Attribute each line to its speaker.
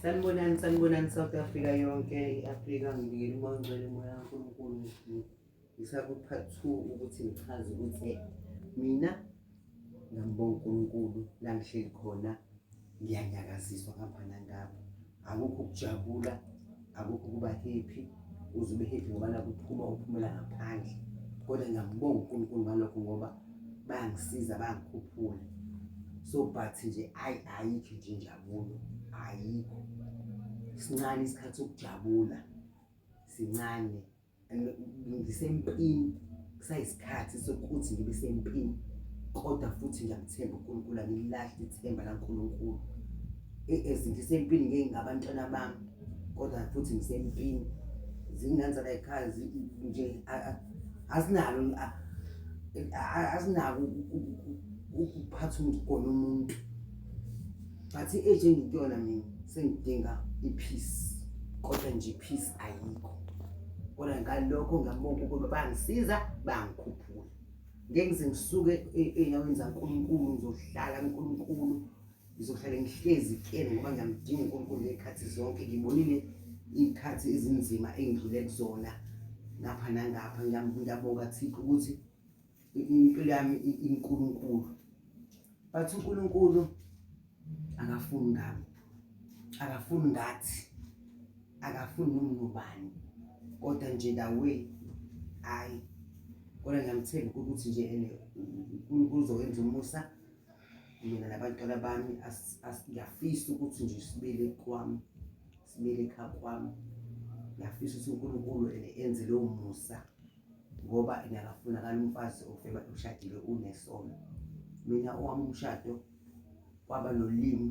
Speaker 1: Sanibonani South Africa yonke, i-Afrika ngibikela uMangcwele moya kaNkulunkulu. Ngisakuphathi 2 ukuthi ngichaze ukuthi mina ngiyambonga uNkulunkulu la ngihleli khona, ngiyanyakaziswa ngapha nangapha. Akukho ukujabula, akukho ukuba happy, uzobe happy ngoba la uphumela ngaphandle. Kodwa ngiyambonga uNkulunkulu ngalokho ngoba bayangisiza, bangikhuphula. So but nje ayikho nje injabulo, ayikho. Sincane isikhathi sokujabula, sincane. Ngisempini, kusayisikhathi sokuthi ngibe sempini, kodwa futhi ngiyamthemba uNkulunkulu, angililahli ithemba laNkulunkulu. Ngisempini ngeke ngabantwana bami, kodwa futhi ngisempini. Zingane la ekhaya nje azinako ukuphatha umgono umuntu. But i-age engikuyona mina sengidinga i-peace, kodwa nje peace ayikho. Kodwa ngalokho ngiyabonga ukuthi bangisiza, bangikhuphula. Ngeke ngize ngisuke ey'nyaweni zaNkulunkulu, ngizohlala kuNkulunkulu, ngizohlala ngihlezi kuyena ngoba ngiyamdinga uNkulunkulu ngey'khathi zonke. Ngibonile iy'khathi ezinzima engidlule kuzona ngapha nangapha. Ngiyabonga Thixo ukuthi impilo yami inkulunkulu. But uNkulunkulu akafuni ngami, akafuni ngathi, akafuni noma ngubani, kodwa nje the way hayi. Kodwa ngiyamthemba ukuthi nje uNkulunkulu uzowenza umusa. Mina nabantwana bami ngiyafisa ukuthi nje sibuyele kwami, sibuyele ekhaya kwami. Ngiyafisa ukuthi uNkulunkulu enze lowo musa ngoba akafunakala umfazi ofeba ushadile unesono. Mina owami umshado kwaba nolimi.